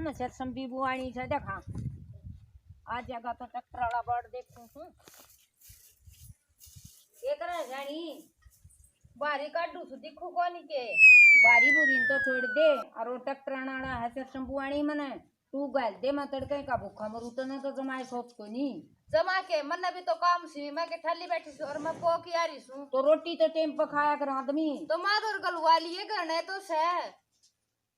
में से संबी बुआणी छे देखा आ जगह तो ट्रैक्टर वाला बड़ देखूं हूं एक रे जानी बारी काढू छु दिखू कोनी के बारी बुरी तो छोड़ दे और वो ट्रैक्टर वाला है से संबुआणी मने तू गाल दे मैं तड़के का भूखा मरू तो ना तो जमाए सोच को नी जमा के मन भी तो काम सी मैं के ठल्ली बैठी सी और मैं पो की आ रही हूं तो रोटी तो टाइम पर खाया कर आदमी तो मादर गलवा लिए करने तो से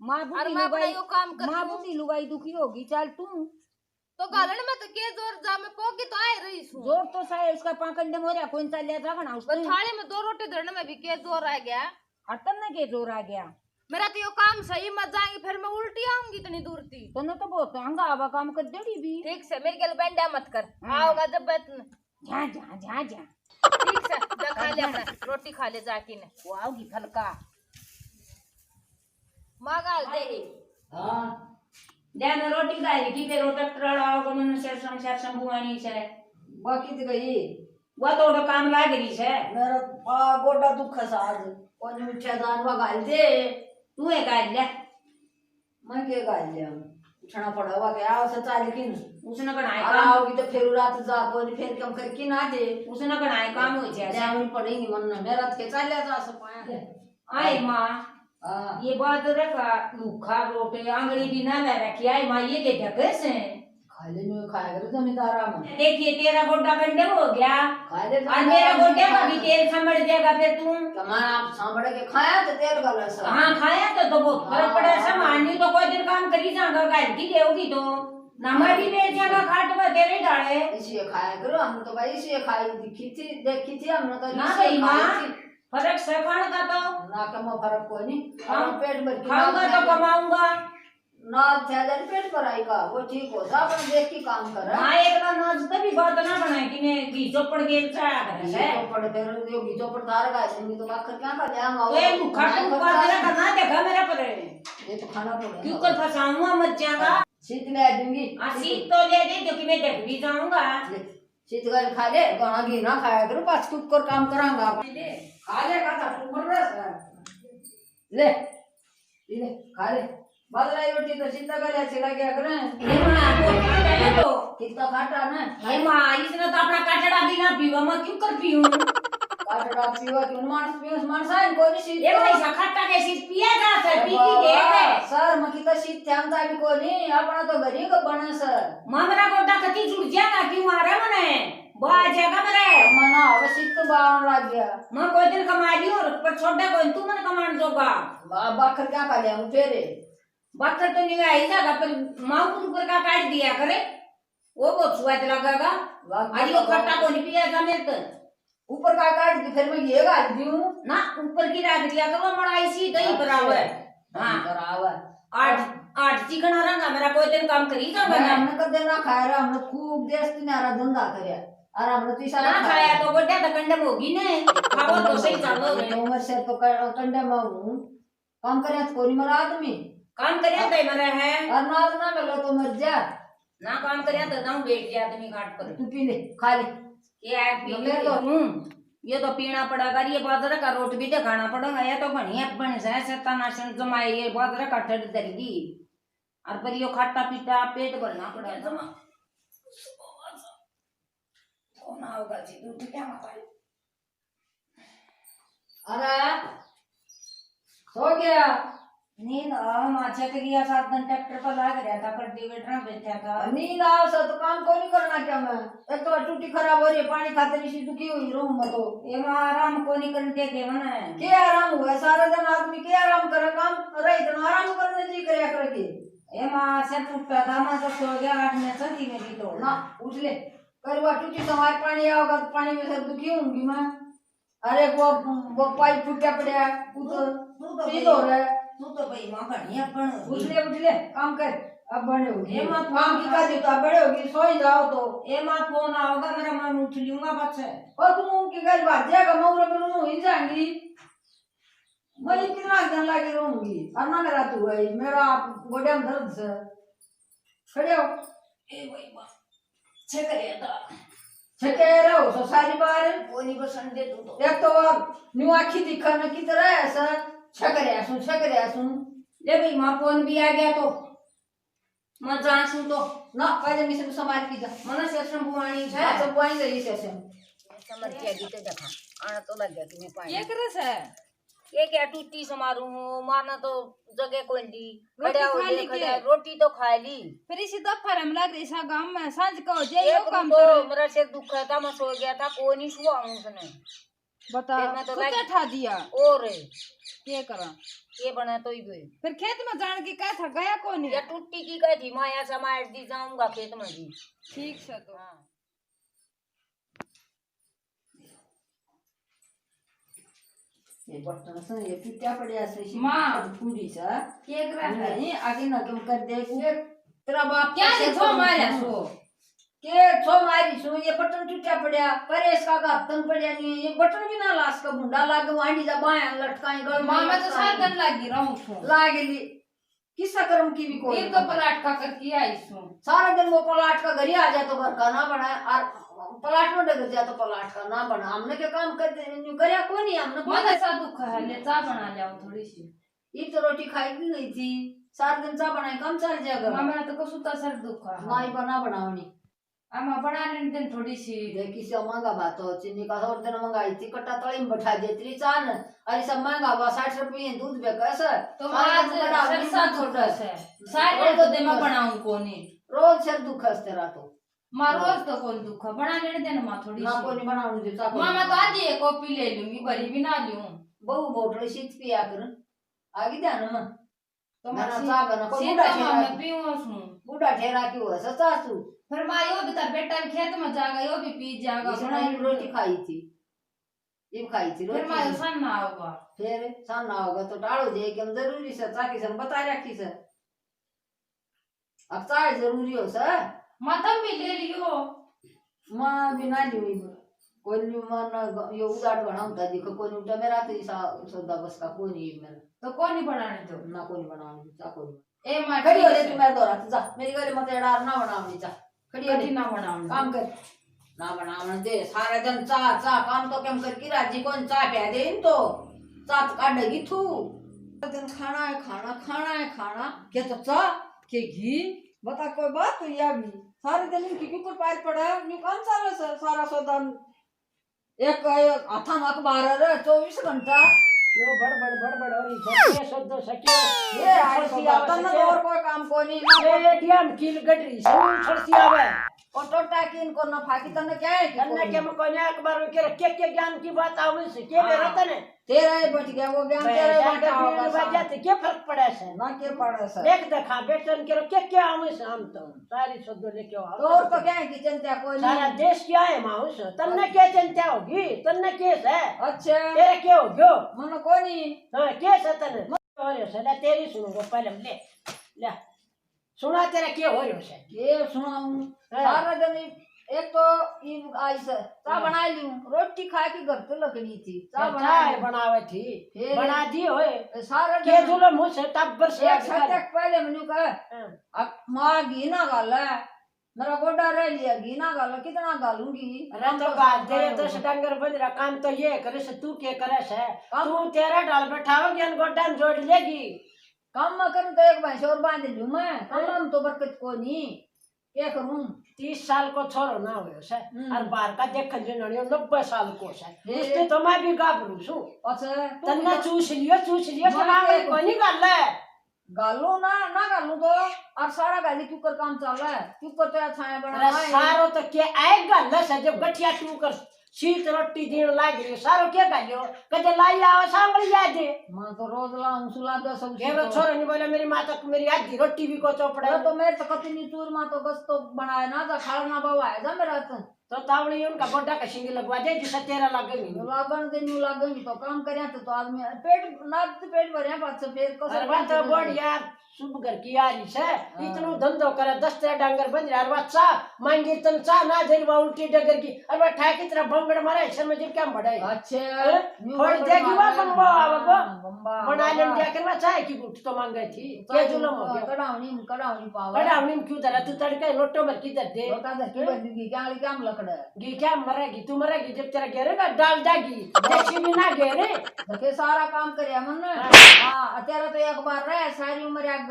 मां और बुढ़ी मैं अपना लुगाई यो काम कर मां बुढ़ी लुगाई दुखी होगी चल तू तो गालन में तो के जोर जा मैं पो की तो आ रही हूं जोर तो साहे उसका पाकंडे मोरिया कौन सा ले जागना पर उसको थाली में 2 रोटी धरने में भी के जोर आ गया हटन ना के जोर आ गया मेरा तो यो काम सही मत जाएंगी फिर मैं उल्टी आऊंगी इतनी दूर थी तो न तो बहुत हंगामा काम कर देड़ी भी ठीक से मेरी गल बैंडा मत कर आओगा जब जा जा जा जा ठीक से जा खा ले अपना रोटी खा ले जाके ने वो आओगी फलका मां गाल दे हां देन रोटी खाई की पे रोटी ट्रड़ाओ मन से संसार संभुआनी छे बाकी तो गई वो तो काम लाग रही छे मेरा गोडा दुख है आज और मिठा दान वा गाल दे तू है गाल ले मैं के गाल ले उठना पड़ा हुआ के आओ से चाल किन उसने बनाए और काम आओगी तो फिर रात जा को फिर कम कर की ना दे उसने बनाए काम हो जाए जावनी पड़ेगी मन में मेरा के चाल जा सब पाया आई मां हां ये बात रखा लूखा रोटे आंगली भी ना ले रखी आई मां ये के ढके से खाली में खाया कर जमींदारा में देखिए तेरा गोड्डा कंडम हो गया खा दे और मेरा गोड्डे का भी तेल समझ जाएगा फिर तू कमान आप सांभड़ के खाया तो तेल गल से हाँ खाया तो बहुत फर्क पड़ा सामान नहीं तो कोई दिन काम करी जाएगा गाय की देगी तो नंबर भी बेच जाएगा खाट में तेरे डाले इसी खाया करो हम तो भाई इसी खाई देखी थी हमने तो ना भाई मां फर्क से खाने का तो ना कम फर्क कोई नहीं हाँ, पेट भर खाऊंगा तो कमाऊंगा ना थैदर पेट पर आएगा वो ठीक हो सब अपन देख के काम कर हां एक बार नाच तभी बात ना बनाए कि ने घी चोपड़ के चाया करे है तो पड़ फिर यो घी चोपड़ तार का जिंदगी तो आखिर क्या कर जाऊंगा ओए मुखा को बात करना देखा मेरा पर ये तो खाना पड़ेगा क्यों कर फसाऊंगा मत जाएगा शीत ले दूंगी सीट तो ले दे जो कि मैं देख भी जाऊंगा शीत गल खा ले गाना घी ना खाया करो पास कुकर काम करांगा खा ले का था तू मर रहा ले ले खा ले बदलाई रोटी तो सीता गले छिड़ा गया करे ये मां तो कितना खाटा ना ये मां इसने तो अपना काटड़ा भी ना पीवा मैं क्यों कर पीऊं काटड़ा पीवा क्यों मानस है कोई नहीं सीत ये भाई सखता के सीट पिया जा सर पी की दे दे सर मकी तो सीत ध्यान भी कोई नहीं अपना तो घरी को बना सर मामरा गोटा कति जुड़ जाएगा क्यों मारे मने बा जाएगा मेरे मना अब सीत तो बावन लग गया मैं कोई दिन कमा ली और पर छोटा कोई तू मन कमान जोगा बाखर क्या कर लिया हूं फेरे बक्कर तो नहीं आई जागा पर मां को ऊपर का काट दिया करे वो बहुत स्वाद लगेगा आज वो खट्टा को नहीं पिया जा मेरे तो ऊपर का काट दी फिर मैं ये गाल दूं ना ऊपर की राख दिया करो मड़ाई सी दही बराबर हां बराबर आठ चिकन रंगा मेरा कोई दिन काम करी जा बना हमने कदे ना खाया रे हमने खूब देश तिनारा धंधा करया और हमने तीसरा ना खाया तो गोड्या तो कंडम होगी ने खाओ तो सही चालो रे उम्र से तो कंडे में हूं काम करे तो कोई मर आदमी काम करिया तो मरे है और ना मिलो तो मर जा ना काम करिया तो ना बैठ जा आदमी घाट पर तू पी ले खा ले ये पी ले तो ये तो पीना पड़ेगा ये बाजरा का रोट भी तो खाना पड़ेगा ये तो बढ़िया बन जाए सत्तानाशन जमाए ये बाजरा का ठड़ दरगी और पर यो खट्टा पीटा पेट भरना पड़ेगा जमा कौन आओगा जी दूध क्या भाई अरे सो गया नींद माचा के लिया 7 दिन ट्रैक्टर पर लाग रहा था कल्टीवेटर बेचा था नींद आओ सर तो काम कोई नहीं करना क्या मैं एक तो टूटी खराब हो रही है पानी खाते नहीं दुखी हुई रहूं मैं तो ये आराम को नहीं करते के मना है क्या आराम हुआ सारा दिन आदमी क्या आराम करे काम रहे इतना आराम करने जी करे करके ये मां से टूटा था मैं तो सो गया 8 में सती मेरी तो ना उठ ले करवा टूटी समाज पानी आओगा तो पानी में से दुखी होंगी मैं अरे वो पाइप फूटा पड़ा तू तो पी लो रे तू तो भाई मां बढ़िया पण उठ ले काम कर अब बड़े होगी ये मां काम की का देता बड़े होगी सो ही जाओ तो ये मां फोन आओगा मेरा मैं उठ लूंगा बच्चे और तुम की गल बात जाएगा मौरा में नु ही जाएंगी मैं कितना दिन लगी रहूंगी और ना मेरा तू भाई मेरा गोडे में दर्द से खड़े हो ए भाई मां छे करे दा छके रहो सो सारी बार वो नहीं बसन दे तू तो एक तो अब न्यू आखी दिखाने की तरह ऐसा छकरे सुन ले भाई मां फोन भी आ गया तो मैं जासू तो ना पहले मिशन समाज की जा મને સેશન ભુવાણી છે हां सब बुआई गई सेशन समझ के गीते देखा आना तो लग गया कि मैं पानी ये करे से ये क्या टूटी समारू हूँ मारना तो जगह कोई दी रोटी खड़ा हो खा ली गया के? रोटी तो खा ली फिर इसी दोपहर में लग रही सा गांव में सांझ को जे यो एक काम तो करे मेरा सिर दुख था मैं सो गया था कोई नहीं सुआ हूँ उसने बता फिर मैं तो तो लाइक- क्या ठा दिया और के करा ये बना तो ही गए फिर खेत में जान के क्या था गया कौन या है टूटी की कह थी माया समार दी जाऊंगा खेत में जी ठीक से तो हाँ ये बर्तन से ये टूटा पड़या से माँ। पूरी सा के करा है नहीं आगे ना तुम कर दे के तेरा बाप क्या कैसे लिखो मारा सो के छो मारी सो ये बटन टूटा पड़या परेश का तन पड़या नहीं ये बटन भी ना लास का मुंडा लाग वांडी जा बाया लटकाई गल मां मैं तो सार दिन लगी रहूं छो लागली किस्सा कर्म की भी कोई फिर तो पलाट का कर किया इसो सारा दिन वो पलाट का घर ही आ जाए तो घर का ना बना और पलाट में डगर जाए तो पलाट का ना बना हमने क्या काम करते करया कोई नहीं हमने मन सा दुख है ले चा बना जाओ थोड़ी सी ये तो रोटी खाई भी गई थी सारा दिन चा बनाई कम चल जाएगा मां मेरा तो कसुता सर दुख है नहीं बना बनावनी आमा बना लेने दिन थोड़ी सी देखी से महंगा बात हो चीनी का और दिन मंगाई थी कट्टा तली में बैठा देती चान अरे सब महंगा हुआ 60 रुपये दूध बेकस तो आज सरसा छोटा से सारे तो दे मैं बनाऊं कोनी रोज सिर दुख है तेरा तो मां रोज तो कौन दुख है बना लेने देना मां थोड़ी ना सी कोनी बनावनी दे चा मां मैं तो आधी एक कॉपी ले लूंगी बड़ी भी ना लूं बहु बोतल शीत पिया कर आगे ध्यान में तो ना मैं चा बना कोई सीता बूढ़ा मां ठेरा मैं पीऊं सु बूढ़ा ठेरा क्यों है सचा तू फिर मां यो भी तार बेटा खेत में जागा यो भी पी जागा इसने बना ये रोटी खाई थी ये खाई थी फिर मां रोटी सन ना होगा फिर सामना होगा तो टाड़ो जे कि हम जरूरी से ताकि हम बता रखी से अब चाय जरूरी हो सर मां तब भी ले लियो मां बिना लियो कोई नहीं मन ये उदाड़ बनाऊंगा देखो कोई उठा मेरा तो ऐसा सौदा बस का कोई नहीं मेरा तो कौन नहीं बनाने दो ना कोई बनाऊंगी चा कोई ए मां खड़ी हो रे तू मेरे दौरा जा मेरी गली मत एडार ना बनाऊंगी जा खड़ी हो कभी रे ना बनाऊं काम कर ना बनावने दे सारे दिन चा चा काम तो कम कर की राजी कौन चा पे दे इन तो चा काटेगी तू दिन खाना है खाना क्या तो चा के घी बता कोई बात तो या भी सारे दिन इनकी क्यों पार पड़ा न्यू काम चाले सर सारा सौदा एक हाथा में अखबार है 24 घंटा यो बड़ और सके शब्द सके ये आरसी आता ना और कोई काम को नहीं एटीएम किल गडरी सब छड़सी आवे और टोटा की इनको नफा की तने क्या है तन्ने के में कोने अखबार में के ज्ञान की बात आवे से के रतन तेरा ही बच गया वो ज्ञान तेरा ही बच होगा होगा जाते के फर्क पड़े से ना के पड़े सर देख देखा बेटन के आवे से हम तो सारी शब्द लेके आओ तो और तो क्या है कि चिंता कोई सारा नहीं देश क्या है माउस तन्ने क्या चिंता होगी तन्ने केस है अच्छा तेरे क्या हो गयो मन कोई नहीं हां केस है तन्ने और सदा तेरी सुनो पहले ले सुना तेरा क्या हो रहा है ये सुनाऊं सारा दिन एक तो ये आई से चा बना ली रोटी खा के घर तो लकड़ी थी चा बना चाय बनावे थी फिर- बना दी होए सारा के दिन जुलम मुझ से टब्बर से एक सतक पहले मैंने कहा अब माँ घी ना गाला मेरा गोडा रह लिया घी ना गाला कितना गालूंगी अरे तो बात दे 10 डंगर बंद रहा काम तो ये करे से तू के करे से तू तेरा डाल बैठाओ ज्ञान गोड्डा में जोड़ लेगी काम में करूँ तो एक भैंस और बांध लूं मैं काम तो बरकत को नहीं क्या करूँ 30 साल को छोरो ना हो से और बाहर का देख जो नड़ियो 90 साल को से हे। इससे तो मैं भी गाबरू छु अच्छा तन्ना चूस लियो बना मैं कोई नहीं कर ले गालू ना गालू तो और सारा गाली क्यों कर काम चल रहा है क्यों कर तो छाया बना अरे सारो तो के आए गल से जब गठिया टू कर शीत रोटी देन लाग रही सारो के गालियो कदे लाई आवे सांभली जा दे मैं तो रोज लाऊं सुला दो सब घेरो छोरो नहीं बोले मेरी माता को मेरी आधी रोटी भी को चौपड़े तो मेरे तो कति नहीं चूर मां तो गस तो बनाया ना था खाना बाबा है जा मेरा तो तावड़ी उनका गोड्डा का शिंगी लगवा दे जिससे तेरा लगेगी लागन के न्यू लागन तो काम करे तो आदमी पेट ना तो पेट भरे पास से फिर अरे बात तो बोल यार शुभ घर की यारी से इतनो धंधो करे 10 डंगर बन रहा अरे चा मांगी तन चा ना देर बा उल्टी डगर की अरे ठा की तरह बम बड़ मारे शर्म जी क्या बढ़े अच्छा थोड़ी देगी वा बम्बा आवगो बना लेन दिया करवा चाय की गुट तो मांग गई थी के जुलम हो गया कड़ावनी पावा कड़ावनी में क्यों दरा तू तड़के लोटो भर की दर दे लोटा दर की बंदी क्या काम लख पकड़े घी क्या मरेगी तू मरेगी जब तेरा घेरेगा डाल जागी देसी भी ना घेरे देखे सारा काम करे मन हाँ अत्यारे तो एक बार रहे सारी उम्र आग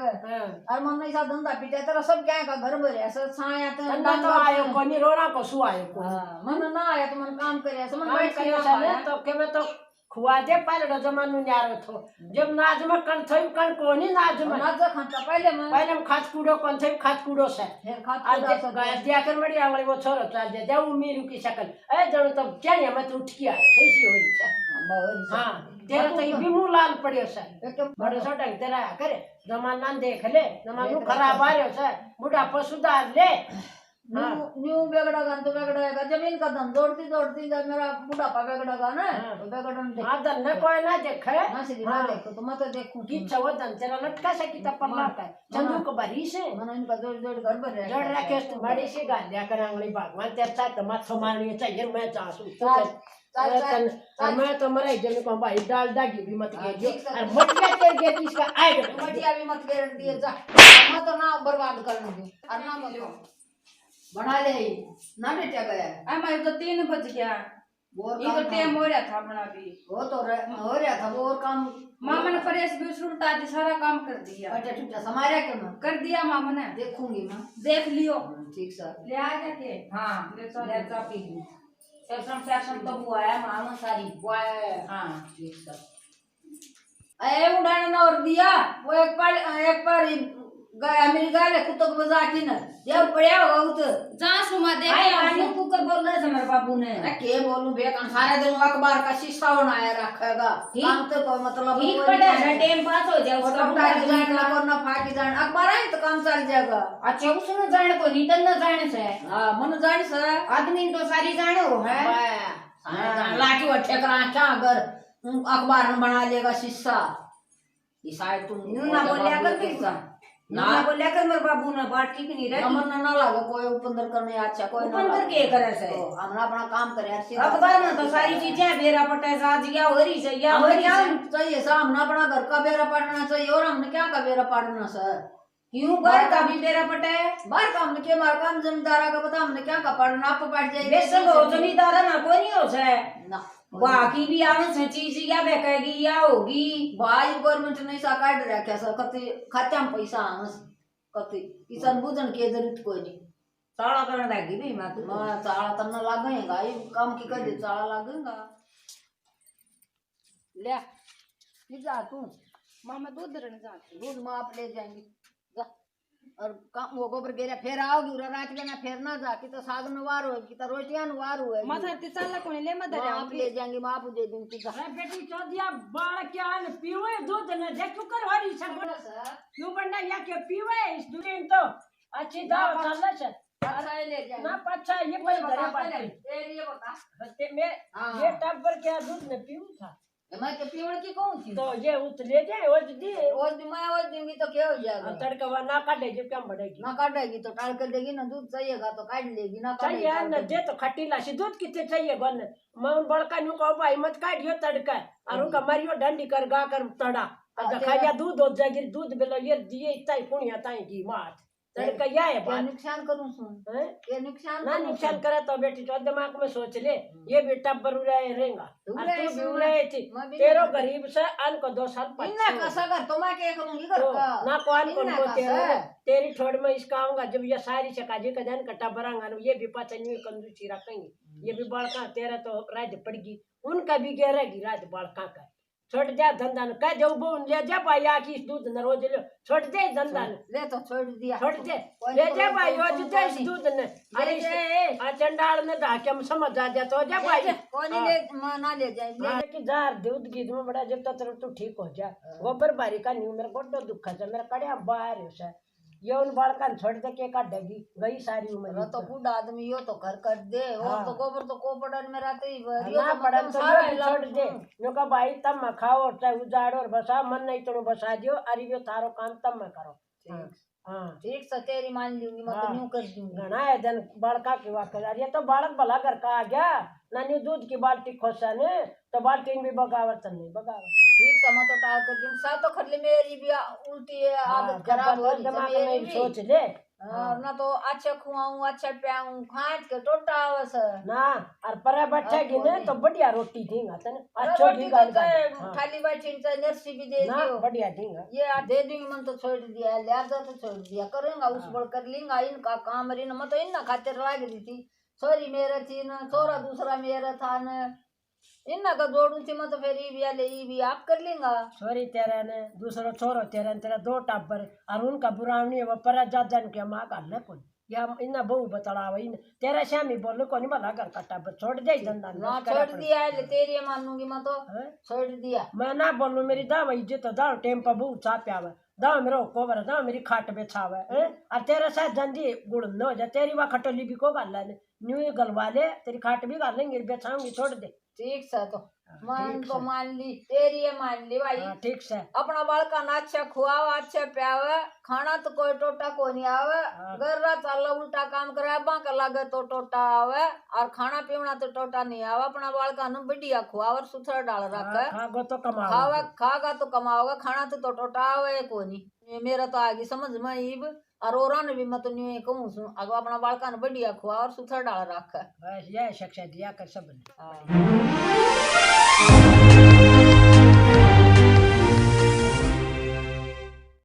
और मन नहीं सा धंधा पीटे तेरा सब क्या का घर भरे ऐसा छाया तो ना तो आयो कोनी रोना को सु आयो को मन ना आया तो मन काम करे ऐसा मन काम बैठ करे के साले तो के में तो खुआ दे पहले जमानो न्यारो थो जब नाज में कन थई कन कोनी नाज में नाज खाता पहले में खात कूड़ो कन थई खात कूड़ो से फिर खात आज गया दिया कर मड़ी आवले वो छोरो चल दे देऊ मीरू की शकल ए जणो तो क्या नहीं मैं तो उठ के आयो सही सी होई से हां तेरा तो भी मुंह लाल पड़ियो से बड़े छोटा तेरा करे जमाना देख ले जमानो खराब आ रयो से बुढ़ा पशुदार ले न्यू बेगड़ेगा तो बेगड़ेगा जमीन का धन दौड़ती जब मेरा बुढ़ापा बेगड़ेगा ना तो बेगड़न देख हां धन कोई ना देखे ना सीधी ना देखो तो मैं तो देखूं की छव धन तेरा लटका से की तपर लाता है चंदू को भरी से मन इनका जोड़ जोड़ घर भर जोड़ रखे तो बड़ी सी गालियां करांगली भगवान तेरे साथ मत मारनी चाहिए मैं चाहूं चल मैं तो मरे जन को भाई डाल दागी भी मत गेजियो और मटिया तेरे गेट इसका आएगा मटिया भी मत गेर दिए जा मैं तो ना बर्बाद करने दे और ना मत बना ले ना बेटा गया हमारे तो 3 बज गया ये तो टाइम हो रहा था अपना भी वो तो हो रहा था वो और काम मामा ने प्रेस भी उल्टा दी सारा काम कर दिया अच्छा टूटा समारा के मैं कर दिया मामा ने देखूंगी मैं देख लियो ठीक सर ले आ जाके हाँ ले चा पी ली सेक्शन फैशन तो हुआ है मामा सारी हाँ ठीक सर ए उड़ाने ना और दिया वो एक बार गया मेरी गाले कुत्तों को बजा की ना ये पड़या होगा उत जा सुमा दे आई आने कुकर बोल रहे थे मेरे बाबू ने के बोलूं बेकान सारे दिन अखबार का शीशा बनाया रखेगा काम तो कोई मतलब ठीक पड़े है टाइम पास हो जाए उसका उतार के जाने को ना फाकी जाने अखबार है तो काम चल जाएगा अच्छा उसने जाने को नहीं तन्ना जाने से हां मन जाने से आदमी तो सारी जाने हो है लाठी और ठेकरा क्या अगर अखबार में बना लेगा शीशा ये शायद तुम ना बोलिया कर किसका ना बोलिया कर मेरे बाबू ने बात ठीक नहीं रही मन ना लागे कोई उपंदर करने अच्छा कोई ना उपंदर के करे से हमने अपना काम करे ऐसे अखबार में तो सारी चीजें बेरा पटा आज या हो रही से या हो रही चाहिए सा हमने अपना घर का बेरा पाटना चाहिए और हमने क्या का बेरा पाटना सर क्यों घर का भी बेरा पटा है बाहर का हमने क्या मार काम जमींदारा का पता हमने क्या का पाटना आप पाट जाएगी बेसन हो जमींदारा ना कोई नहीं हो से ना बाकी भी आने से चीज या बेकेगी या होगी भाई गवर्नमेंट ने सा काट रखा सर कति खाते में पैसा आनस कति किसान बुझन के जरूरत कोई नहीं साड़ा करने लगी भी मैं तो चाला तन्ना लागेगा ये काम की कर दे चाला लागेगा ले जा तू मामा दूध रन जाती दूध माँ आप ले जाएंगे जा और काम वो गोबर गिरा फिर आओगी उरा रात के ना फिर ना जा कि तो साग नवार हो कि तो रोटियां नवार हो माथा ते चला कोणी ले मदर आप ले जाएंगे माँ आप दे दूंगी जा अरे बेटी चौधिया बाल क्या है पीवे दूध न देखो कर वाली सब क्यों बनना या के पीवे इस दुनिया तो अच्छी दाव चलना से अच्छा ले जाएंगे ना पच्छा ये पर धरे पाते तेरी ये बता ते मैं ये टब पर क्या दूध न पीऊं था मैं के पीवड़ की कौन थी तो ये उत ले जाए वो दी और मैं और दूंगी तो क्या हो जाएगा तड़का ना काटे जब क्या बढ़ेगी ना काटेगी तो टाल कर देगी ना दूध चाहिएगा तो काट लेगी ना चाहिए न दे तो खट्टी लाशी दूध कितने चाहिए बन मैं बड़का नु कहो भाई मत काटियो तड़का और उनका मारियो डंडी कर गा कर तड़ा खाया दूध हो जाएगी दूध बेलो ये दिए इतना पुण्य ताई की मात तड़का या है क्या नुकसान करूं सुन ये नुकसान ना नुकसान करे तो बेटी तो दिमाग में सोच ले ये बेटा बरू रहेगा और तू भी रहे थी तेरो गरीब से अन को 2 साल इन्ना कैसा कर तो मैं क्या करूंगी घर का ना कौन को तेरी ठोड़ में इसका आऊंगा जब ये सारी चकाजी का जन कटा बरांगा ये भी पता नहीं कंजूसी रखेंगे ये भी बड़का तेरा तो राज पड़गी उनका भी गहरेगी राज बड़का का छोड़ दे धंधा न कह दो बोन ले जा भाई आकी दूध न रोज ले छोड़ दे धंधा ले तो छोड़ दिया छोड़ दे ले जा भाई रोज दे दूध न अरे आ चंडाल ने धाके हम समझ आ जा तो जा भाई कोई नहीं ले ना ले जाए कि जार दूध की में बड़ा जब तक तू ठीक हो जा गोबर बारी का न्यू मेरा बड़ा दुख है मेरा कड़िया बाहर है से ये उन बालका छोड़ दे के काटेगी गई सारी उम्र तो बूढ़ा आदमी यो तो घर कर दे और तो गोबर तो को पड़न में रहते ही ना पड़न तो छोड़ दे नो का भाई तब मैं खाओ चाहे उजाड़ो और बसा मन नहीं तो बसा दियो अरे यो थारो काम तब मैं करो हां ठीक से तेरी मान लूंगी मैं तो न्यू कर दूंगी घना है जन बालका की बात कर ये तो बालक भला घर का आ गया नानी दूध की बाल्टी खोसा ने तो बाल्टी भी बगावत नहीं बगावत ठीक सा मत टाल कर दिन सा तो खरले मेरी भी उल्टी आदत खराब हो रही है दिमाग में मेरी भी भी सोच ले ना तो अच्छा खुआऊं अच्छा प्याऊं खाँच के टोटा आवस ना और पर बैठेगी ना तो बढ़िया रोटी देगा तने अच्छो रोटी घी तो गाल चाहे हाँ। खाली बैठी चाहे नर्सी भी दे ना दियो बढ़िया देगा ये दे दूंगी मन तो छोड़ दिया लिहाजा तो छोड़ दिया करूंगा उस बड़ कर लेंगा इनका काम रिन मत इनना खातिर लाग दी थी सॉरी मेरा थी न छोरा दूसरा मेरा था न इनना का जोड़ू थी मत फिर ई भी आप कर लेंगा सॉरी तेरे ने दूसरा छोरो तेरे ने तेरा 2 टाबर और उनका बुरावनी वो पर जान के मां कर ले कोई या इन्ना बहु बतलावा इन तेरा श्यामी बोल को नहीं भला घर का टाबर छोड़ दे धंधा ना छोड़ दिया है तेरी मानूंगी मैं तो छोड़ दिया मैं ना बोलूं मेरी दाव इज्जत दाव टेम पर बहु चाप्या वे दाव मेरा कोवर दाव मेरी खाट बेछावे और तेरे साथ जंदी गुड़ न हो जा तेरी वा खटोली भी को गाल ले न्यू गलवा ले तेरी खाट भी गाल लेंगे बेचाऊंगी छोड़ दे ठीक सा तो मान ठीक तो से। मान ली तेरी है मान ली भाई हाँ, ठीक से अपना बालका ना अच्छा खुआवा अच्छा प्यावा खाना तो कोई टोटा को नहीं आवे गर्रा चाला उल्टा काम करे बांका लागे तो टोटा आवे और खाना पीना तो टोटा नहीं आवे अपना बालका न बढ़िया खुआवर सुथरा डाल रखे खागो तो कमाओ खावा खागा तो कमाओगा खाना तो टोटा आवे को नहीं मेरा तो आगे समझ में ईब और औरा ने भी मैं तो नहीं कहूँ सु अगो अपना बालका न बढ़िया खुआवर सुथरा डाल रखे बस यह शिक्षा दिया कर सब हाँ।